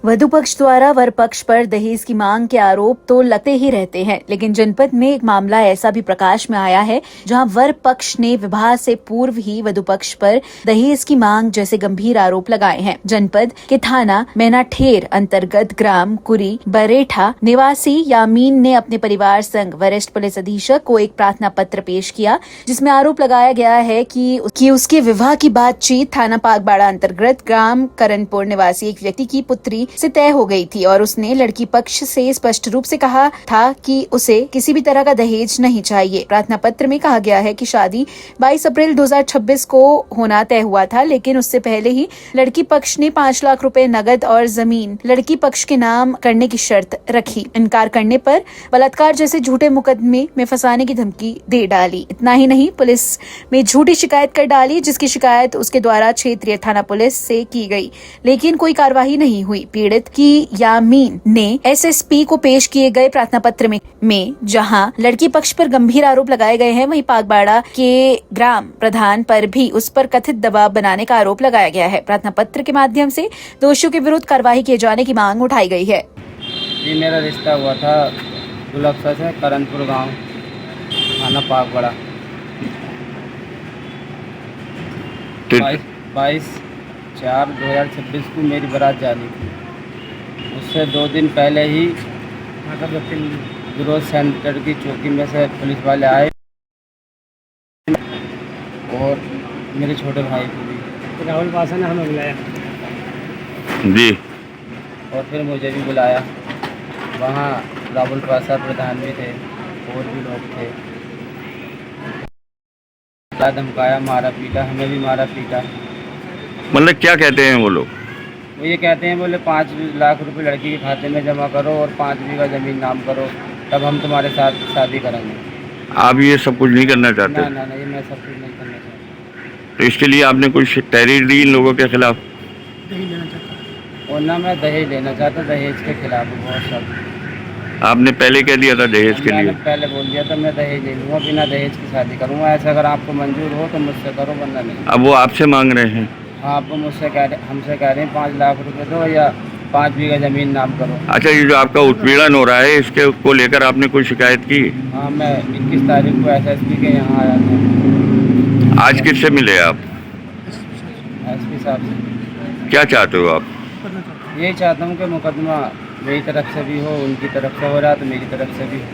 वधु पक्ष द्वारा वर पक्ष पर दहेज की मांग के आरोप तो लगते ही रहते हैं, लेकिन जनपद में एक मामला ऐसा भी प्रकाश में आया है जहां वर पक्ष ने विवाह से पूर्व ही वधु पक्ष पर दहेज की मांग जैसे गंभीर आरोप लगाए हैं। जनपद के थाना मैनाठेर अंतर्गत ग्राम कुरी बरेठा निवासी यामीन ने अपने परिवार संग वरिष्ठ पुलिस अधीक्षक को एक प्रार्थना पत्र पेश किया, जिसमें आरोप लगाया गया है कि उसके विवाह की बातचीत थाना पागबाड़ा अंतर्गत ग्राम करणपुर निवासी एक व्यक्ति की पुत्री से तय हो गई थी और उसने लड़की पक्ष से स्पष्ट रूप से कहा था कि उसे किसी भी तरह का दहेज नहीं चाहिए। प्रार्थना पत्र में कहा गया है कि शादी 22 अप्रैल 2026 को होना तय हुआ था, लेकिन उससे पहले ही लड़की पक्ष ने 5 लाख रुपए नगद और जमीन लड़की पक्ष के नाम करने की शर्त रखी। इनकार करने पर बलात्कार जैसे झूठे मुकदमे में फंसाने की धमकी दे डाली। इतना ही नहीं, पुलिस में झूठी शिकायत कर डाली, जिसकी शिकायत उसके द्वारा क्षेत्रीय थाना पुलिस से की गई, लेकिन कोई कार्रवाई नहीं हुई। पीड़ित की यामीन ने एसएसपी को पेश किए गए प्रार्थना पत्र में जहां लड़की पक्ष पर गंभीर आरोप लगाए गए हैं, वहीं पागबाड़ा के ग्राम प्रधान पर भी उस पर कथित दबाव बनाने का आरोप लगाया गया है। प्रार्थना पत्र के माध्यम से दोषियों के विरुद्ध कार्रवाई किए जाने की मांग उठाई गई है। जी, मेरा रिश्ता हुआ था दुलक्सा से, करणपुर गांव, थाना पागबाड़ा। 22/4/2026 को मेरी बारात जानी थी। उससे 2 दिन पहले ही विरोध सेंटर की चौकी में से पुलिस वाले आए और मेरे छोटे भाई को भी, राहुल पासा ने हमें बुलाया जी, और फिर मुझे भी बुलाया। वहाँ राहुल पासा प्रधान भी थे और भी लोग थे। धमकाया, मारा पीटा, हमें भी मारा पीटा। मतलब क्या कहते हैं वो लोग? वो ये कहते हैं, बोले 5 लाख रुपए लड़की के खाते में जमा करो और 5 बीघा ज़मीन नाम करो, तब हम तुम्हारे साथ शादी करेंगे। आप ये सब कुछ नहीं करना चाहते? ना ना ना, ये मैं सब कुछ नहीं करना चाहता। तो इसके लिए आपने कुछ तहरीर दी इन लोगों के खिलाफ? और ना मैं दहेज लेना चाहता, दहेज के खिलाफ हूँ बहुत सब। आपने पहले कह दिया था दहेज के मैंने लिए? पहले बोल दिया था मैं दहेज ले लूँगा, बिना दहेज की शादी करूँगा। ऐसा अगर आपको मंजूर हो तो मुझसे करो, वरना नहीं। अब वो आपसे मांग रहे हैं? आपको हमसे कह रहे हैं 5 लाख रुपए दो या 5 बीघा ज़मीन नाम करो। अच्छा, ये जो आपका उत्पीड़न हो रहा है, इसके को लेकर आपने कोई शिकायत की? हाँ, मैं 21 तारीख को एसएसपी के यहाँ आया था। आज किससे मिले आप? एसपी साहब से। क्या चाहते हो आप? यही चाहता हूँ कि मुकदमा मेरी तरफ से भी हो, उनकी तरफ से हो रहा तो मेरी तरफ से भी हो।